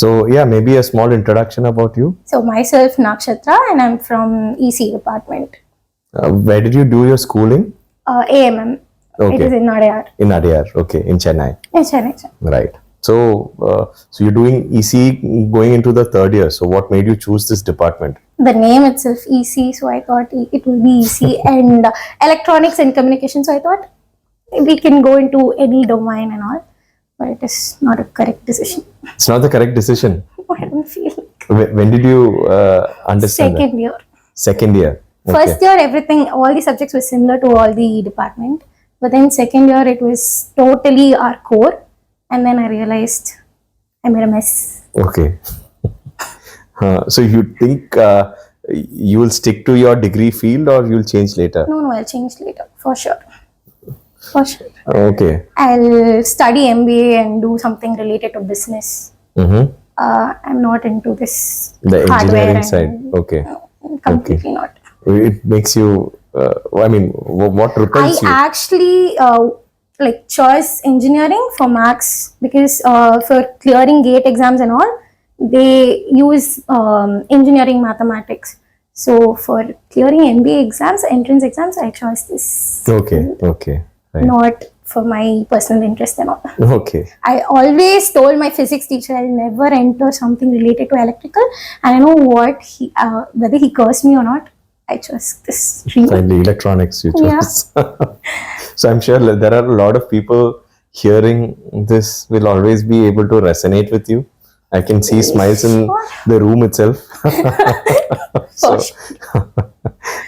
So yeah, maybe a small introduction about you. So myself, Nakshatra, and I'm from EC department. Where did you do your schooling? AMM. It is Okay, in Adyar. in Adyar. Okay, in Chennai. In Chennai. Right. So you're doing EC going into the third year. So what made you choose this department? The name itself, EC, so I thought it will be EC and electronics and communication. So I thought we can go into any domain and all, but it is not a correct decision. It's not the correct decision. I don't feel like. When did you understand Second year. Second year. Okay. First year, everything, all the subjects were similar to all the department. But then second year, it was totally our core. And then I realized I made a mess. Okay. So you think you will stick to your degree field or you'll change later? No, I'll change later, for sure. For sure. Okay. I'll study MBA and do something related to business. Mm-hmm. I'm not into this The hardware engineering and side. Okay. completely not. It makes you, I mean, what repels I you? actually chose engineering for maths because for clearing gate exams and all, they use engineering mathematics. So for clearing MBA exams, entrance exams, I chose this. Okay. Okay. Right. Not for my personal interest and all. Okay. I always told my physics teacher I'll never enter something related to electrical, and I know what whether he cursed me or not, I chose this stream. Finally, electronics you chose. Yeah. So I'm sure there are a lot of people hearing this will always be able to resonate with you. I can see smiles in the room itself.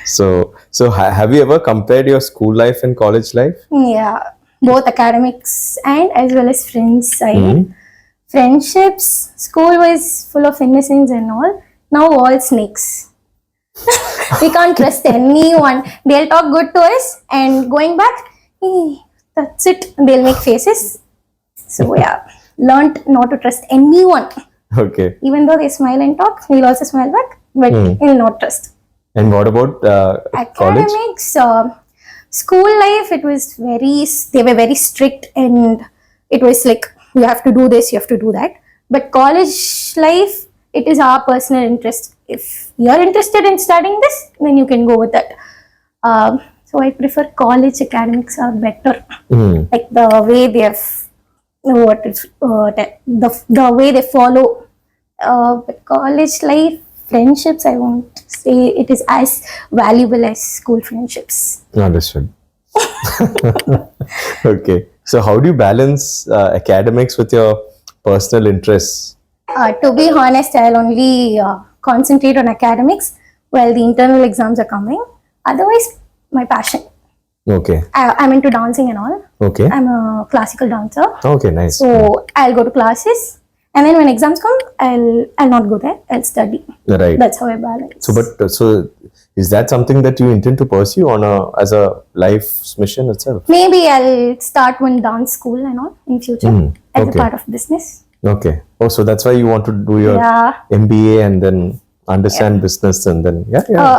So have you ever compared your school life and college life? Yeah, both academics and as well as friends side. Mhm. Friendships, school was full of innocence and all. Now all snakes. We can't trust anyone. They'll talk good to us and going back, hey, that's it. They'll make faces. So yeah, learned not to trust anyone. Okay. Even though they smile and talk, we'll also smile back, but we'll not trust. And what about college? Academics, school life, it was they were very strict and it was like, you have to do this, you have to do that. But college life, it is our personal interest. If you're interested in studying this, then you can go with that. So I prefer college. Academics are better. Like the way they have, the way they follow. But college life, friendships, I won't say it is as valuable as school friendships. Understood. Okay. So how do you balance academics with your personal interests? To be honest, I'll only concentrate on academics while the internal exams are coming. Otherwise, my passion. Okay. I'm into dancing and all. Okay. I'm a classical dancer. Okay, nice. So I'll go to classes, and then when exams come, I'll not go there. I'll study. Right. That's how I balance. So is that something that you intend to pursue as a life's mission itself? Maybe I'll start one dance school and all in future as a okay. part of business. Okay. Oh, so that's why you want to do your MBA and then understand business and then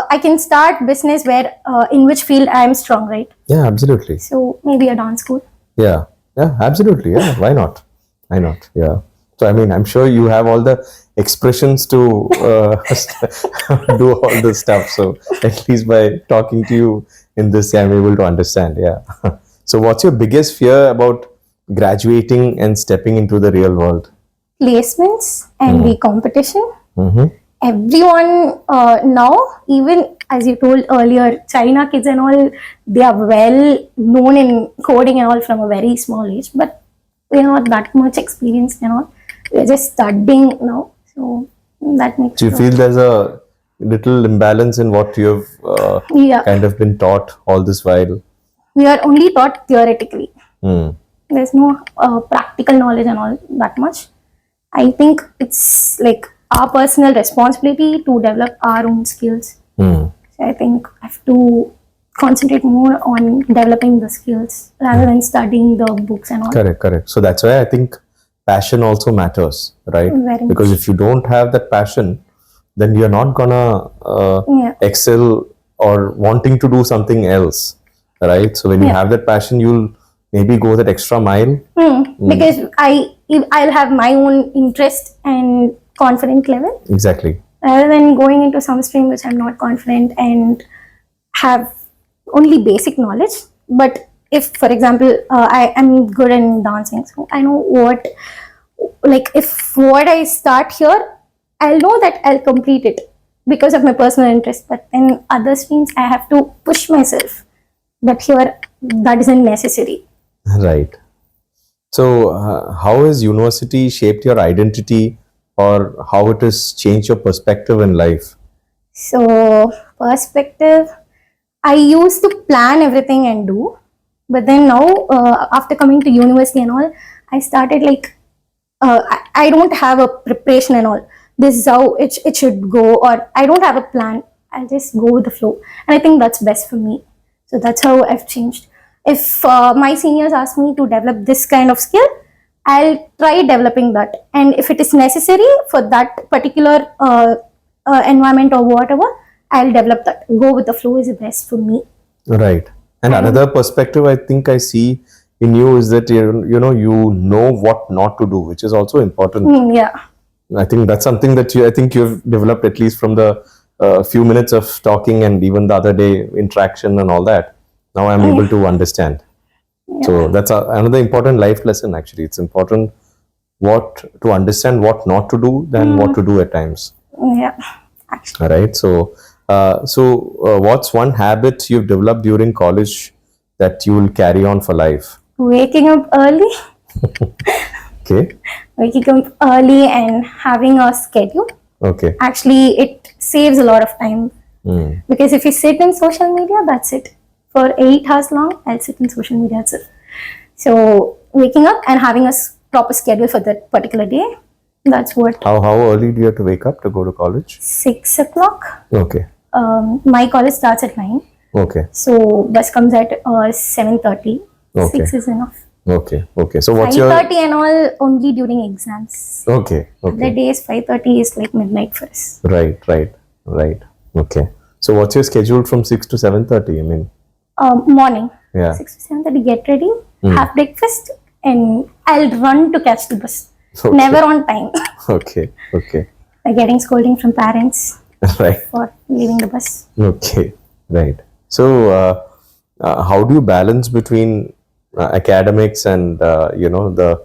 I can start business where in which field I am strong, right? Yeah, absolutely. So maybe a dance school. Yeah, absolutely. Yeah, why not? Why not? Yeah. So I mean, I'm sure you have all the expressions to do all this stuff. So at least by talking to you in this, I'm able to understand. Yeah. So what's your biggest fear about graduating and stepping into the real world? Placements and the competition. Mm-hmm. Everyone now, even as you told earlier, China kids and all, they are well known in coding and all from a very small age, but we're not that much experienced and all. We're just studying now, so that makes. Do you feel there's a little imbalance in what you have kind of been taught all this while? We are only taught theoretically. Mm. There's no practical knowledge and all that much. I think it's like our personal responsibility to develop our own skills. So I think I have to concentrate more on developing the skills rather than studying the books and all. Correct. So that's why I think passion also matters, right? Very because much. If you don't have that passion, then you're not gonna excel or wanting to do something else, right? So when you have that passion, you'll maybe go that extra mile. Because I'll have my own interest and confident level Exactly. rather than going into some stream which I'm not confident and have only basic knowledge. But if, for example, I am good in dancing, so I know what, like, if what I start here, I'll know that I'll complete it because of my personal interest. But in other streams, I have to push myself. But here, that isn't necessary. Right. So, how has university shaped your identity, or how it has changed your perspective in life? So, perspective, I used to plan everything and do, but then now, after coming to university and all, I started like, I don't have a preparation and all. This is how it should go, or I don't have a plan. I'll just go with the flow. And I think that's best for me. So that's how I've changed. If my seniors ask me to develop this kind of skill, I'll try developing that. And if it is necessary for that particular environment or whatever, I'll develop that. Go with the flow is the best for me. Right. And another perspective I think I see in you is that you know what not to do, which is also important. Yeah. I think that's something that I think you've developed at least from the few minutes of talking and even the other day interaction and all that. Now I'm able to understand. So that's another important life lesson. Actually, it's important what to understand, what not to do, than what to do at times. Yeah. Actually. All right. So, what's one habit you've developed during college that you will carry on for life? Waking up early. Okay. Waking up early and having a schedule. Okay. Actually, it saves a lot of time. Because if you sit in social media, that's it. For 8 hours long, I'll sit in social media itself. So waking up and having a proper schedule for that particular day, that's what. How early do you have to wake up to go to college? 6 o'clock. Okay. My college starts at 9. Okay. So bus comes at 7:30. Okay. 6 is enough. Okay. Okay. So what's your 5:30 and all only during exams. Okay. The Okay. days 5:30 is like midnight for us. Right. Right. Right. Okay. So what's your schedule from 6 to 7:30? I mean, Morning. yeah. 6 to 7:30, get ready, have breakfast, and I'll run to catch the bus. Okay. Never on time. Okay. Okay. Getting scolding from parents Right. for leaving the bus. Okay, right. So, how do you balance between academics and the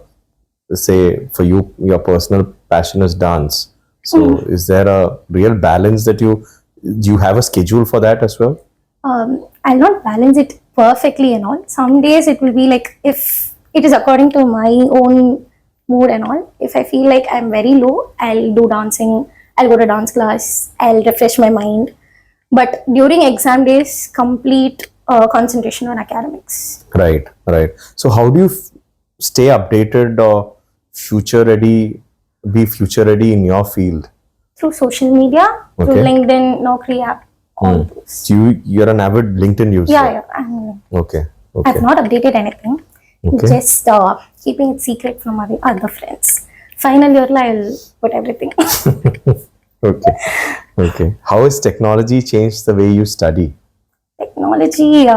say for you your personal passion is dance? So, is there a real balance that do you have a schedule for that as well? I'll not balance it perfectly and all. Some days it will be like, if it is according to my own mood and all. If I feel like I'm very low, I'll do dancing. I'll go to dance class. I'll refresh my mind. But during exam days, complete concentration on academics. Right, right. So, how do you stay updated or future ready? Be future ready in your field. Through social media, through Okay. LinkedIn, Naukri app, all those. So you're an avid LinkedIn user. Yeah. Okay. Okay. I've not updated anything. Okay. Just keeping it secret from my other friends. Final year, I'll put everything. Okay. Okay. How has technology changed the way you study? Technology,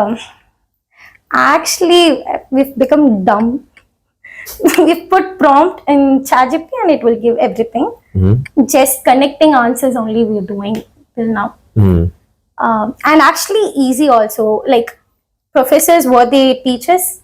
actually, we've become dumb. We've put prompt in ChatGPT and it will give everything. Just connecting answers only we're doing till now. And actually easy also. Like professors, what they teach us,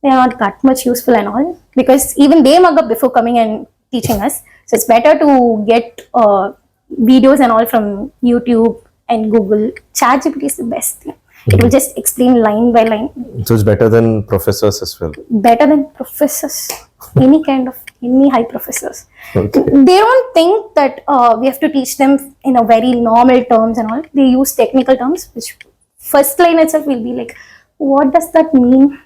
they are not that much useful and all. Because even they mug up before coming and teaching us. So it's better to get videos and all from YouTube and Google. ChatGPT is the best thing. It will just explain line by line. So it's better than professors as well. Better than professors. Any high professors. Okay. They don't think that we have to teach them in a very normal terms and all. They use technical terms, which first line itself will be like, what does that mean?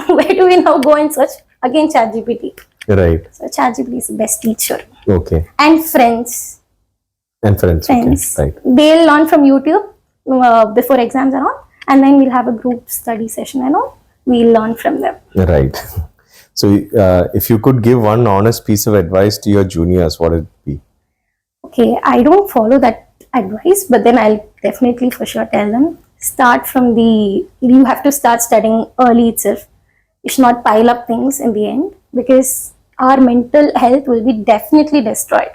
Where do we now go and search? Again, ChatGPT. Right. So ChatGPT is the best teacher. Okay. And friends. And friends. Friends. Okay. Right. They'll learn from YouTube before exams and all. And then we'll have a group study session and all. We'll learn from them. Right. So, if you could give one honest piece of advice to your juniors, what would it be? Okay, I don't follow that advice, but then I'll definitely for sure tell them, you have to start studying early itself. You should not pile up things in the end, because our mental health will be definitely destroyed.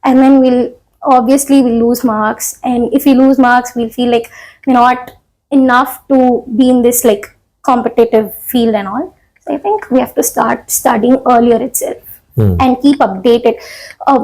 And then we'll lose marks. And if we lose marks, we'll feel like we're not enough to be in this like competitive field and all. So I think we have to start studying earlier itself and keep updated.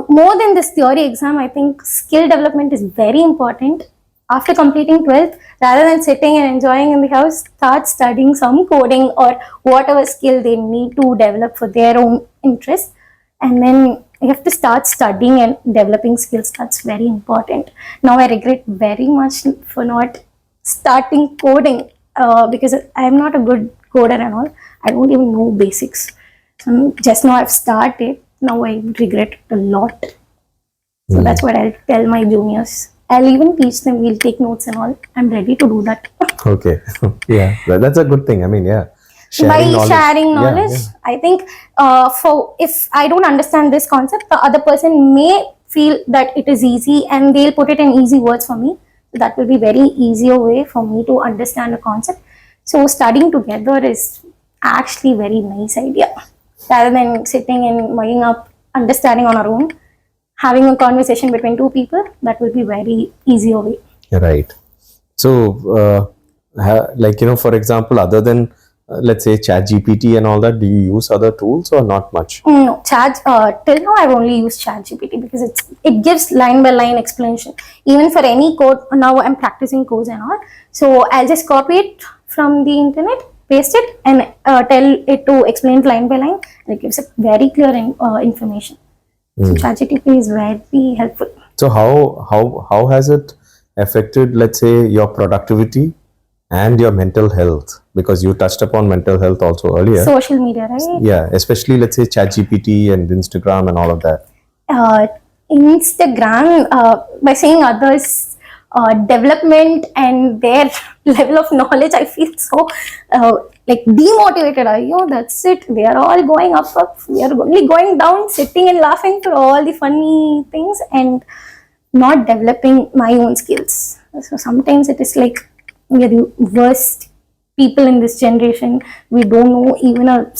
More than this theory exam, I think skill development is very important. After completing 12th, rather than sitting and enjoying in the house, start studying some coding or whatever skill they need to develop for their own interest. And then you have to start studying and developing skills. That's very important. Now I regret very much for not starting coding, because I'm not a good coder and all. I don't even know basics. So just now I've started. Now I regret it a lot. So that's what I'll tell my juniors. I'll even teach them. We'll take notes and all. I'm ready to do that. Okay. Yeah, that's a good thing. I mean, yeah. Sharing knowledge, I think for if I don't understand this concept, the other person may feel that it is easy and they'll put it in easy words for me. So that will be very easier way for me to understand a concept. So studying together is actually very nice idea, rather than sitting and mugging up understanding on our own. Having a conversation between two people, that will be very easier way. Right. So, like, for example, other than let's say ChatGPT and all that, do you use other tools or not much? No, till now I've only used ChatGPT because it gives line by line explanation. Even for any code, now I'm practicing codes and all. So I'll just copy it from the internet, paste it, and tell it to explain it line by line, and it gives a very clear information. So ChatGPT is very helpful. So how has it affected, let's say, your productivity and your mental health? Because you touched upon mental health also earlier. Social media, right? Yeah, especially let's say ChatGPT and Instagram and all of that. Instagram, by seeing others' development and their level of knowledge, I feel so like demotivated. That's it. They are all going up. We are only going down, sitting and laughing for all the funny things and not developing my own skills. So sometimes it is like we are the worst people in this generation. We don't know even a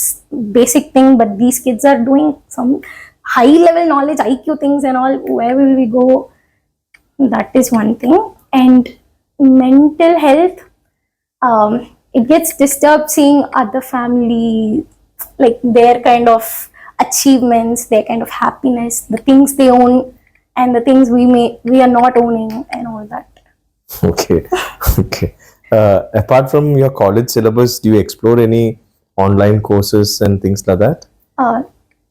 basic thing, but these kids are doing some high level knowledge, IQ things and all. Where will we go? That is one thing. And mental health, it gets disturbed seeing other family, like their kind of achievements, their kind of happiness, the things they own and the things we are not owning and all that. Okay. Okay. Apart from your college syllabus, do you explore any online courses and things like that?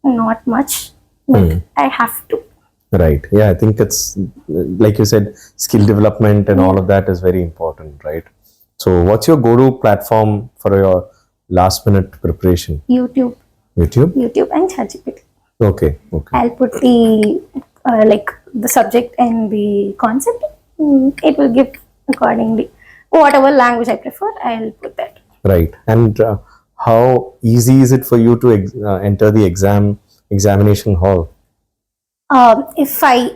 Not much, but I have to. Right. Yeah, I think it's like you said, skill development and all of that is very important, right? So what's your go-to platform for your last minute preparation? YouTube and ChatGPT. Okay. I'll put the like the subject and the concept. It will give accordingly. Whatever language I prefer, I'll put that. Right. And how easy is it for you to enter the examination hall? If I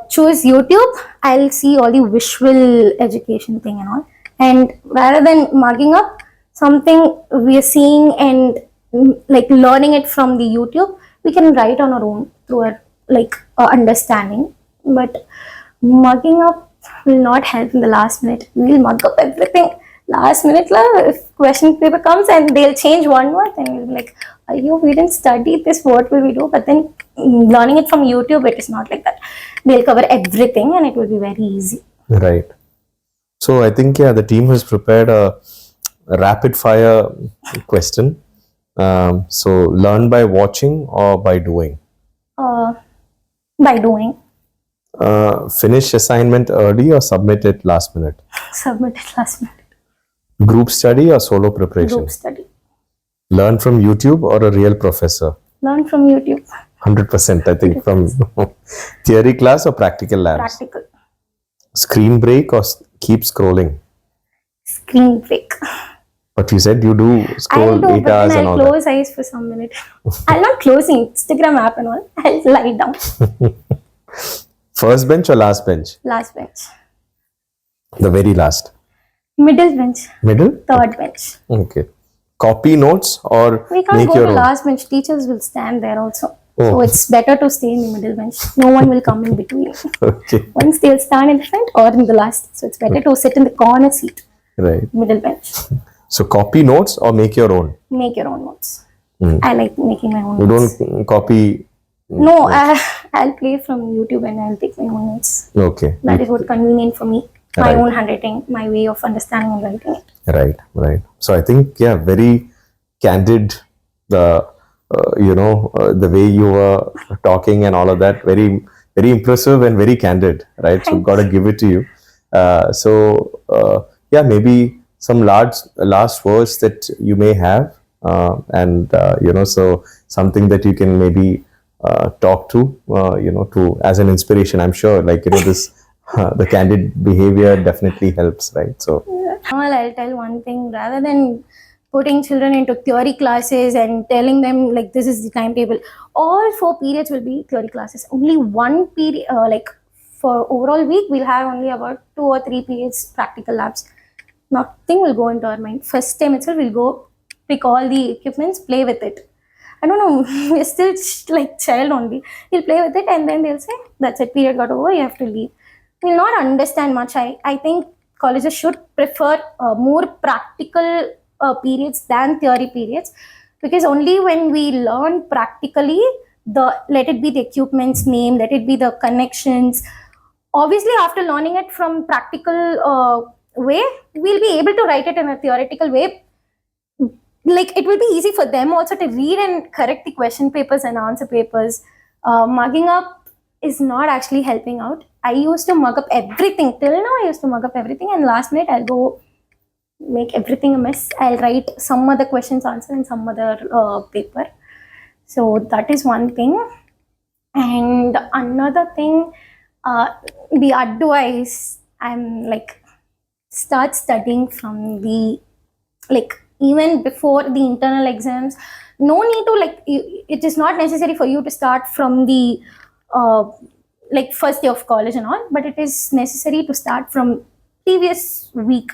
choose YouTube, I'll see all the visual education thing and all. And rather than mugging up something we are seeing and like learning it from the YouTube, we can write on our own through our understanding. But mugging up will not help in the last minute. We'll mug up everything last minute. If question paper comes and they'll change one word, then we'll be like, we didn't study this, what will we do? But then learning it from YouTube, it is not like that. They'll cover everything and it will be very easy. Right. So I think, the team has prepared a rapid fire question. So learn by watching or by doing? By doing. Finish assignment early or submit it last minute? Submit it last minute. Group study or solo preparation? Group study. Learn from YouTube or a real professor? Learn from YouTube. 100%, I think. 100%. From theory class or practical labs? Practical. Screen break or keep scrolling? Screen break. But you said you do scroll 8 hours and all that. I'll close eyes for some minute. I'll not close the Instagram app and all. I'll lie down. First bench or last bench? Last bench. The very last? Middle bench. Middle? Third bench. Okay. copy notes or We can't make go your to own? last bench. Teachers will stand there also. Oh. So it's better to stay in the middle bench. No one will come in between. Okay, Once they'll stand in the front or in the last. So it's better to sit in the corner seat, right. middle bench. So copy notes or make your own? Make your own notes. Hmm. I like making my own You notes. don't copy. No, I'll play from YouTube and I'll take my own notes. Okay. That is what convenient for me. My Right. own handwriting, my way of understanding and writing it. Right. So I think, yeah, very candid. The the way you were talking and all of that, very impressive and very candid, right? So Thanks. got to give it to you. Yeah, maybe some last words that you may have, and so something that you can maybe talk to, to as an inspiration. I'm sure, like this. The candid behavior definitely helps, right? So Well, I'll tell one thing, rather than putting children into theory classes and telling them like this is the timetable, all 4 periods will be theory classes. Only one period, like for overall week, we'll have only about 2 or 3 periods practical labs. Nothing will go into our mind. First time itself, we'll go pick all the equipments, play with it. I don't know, we're still like child only. We'll play with it and then they'll say, that's it, period got over, you have to leave. We'll not understand much. I think colleges should prefer more practical periods than theory periods, because only when we learn practically, let it be the equipment's name, let it be the connections. Obviously, after learning it from practical way, we'll be able to write it in a theoretical way. Like it will be easy for them also to read and correct the question papers and answer papers. Mugging up is not actually helping out. I used to mug up everything. Till now, I used to mug up everything, and last minute I'll go make everything a mess. I'll write some other questions answer in some other paper. So that is one thing. And another thing, the advice, I'm like, start studying from the, like, even before the internal exams. No need to, like, it is not necessary for you to start from the like first day of college and all, but it is necessary to start from previous week.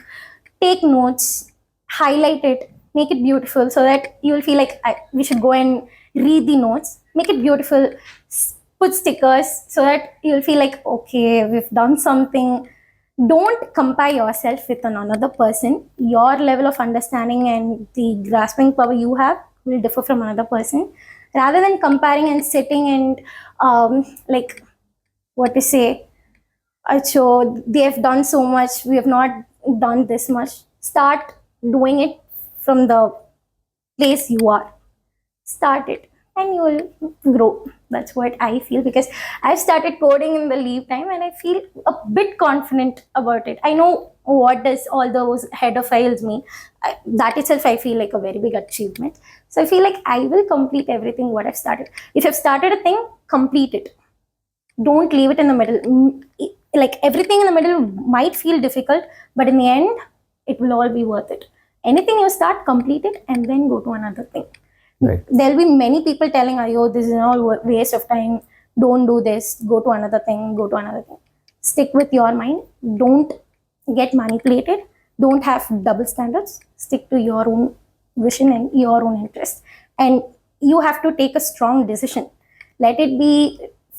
Take notes, highlight it, make it beautiful, so that you will feel like we should go and read the notes. Make it beautiful, put stickers, so that you'll feel like, okay, we've done something. Don't compare yourself with another person. Your level of understanding and the grasping power you have will differ from another person. Rather than comparing and sitting and like, what to say, so they have done so much, we have not done this much. Start doing it from the place you are. Start it and you will grow. That's what I feel, because I've started coding in the leave time and I feel a bit confident about it. I know what does all those header files mean. That itself I feel like a very big achievement. So I feel like I will complete everything what I've started. If I've started a thing, complete it. Don't leave it in the middle. Like everything in the middle might feel difficult, but in the end, it will all be worth it. Anything you start, complete it, and then go to another thing. right. There'll be many people telling, "Oh, this is all waste of time. Don't do this. Go to another thing. Go to another thing." Stick with your mind. Don't get manipulated. Don't have double standards. Stick to your own vision and your own interest. And you have to take a strong decision. Let it be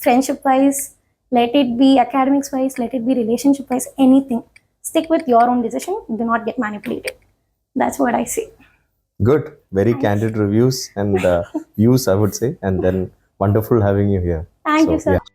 friendship wise, let it be academics wise, let it be relationship wise, anything. Stick with your own decision. Do not get manipulated. That's what I say. Good. Very candid reviews and views, I would say. And then wonderful having you here. Thank you, sir. Yeah.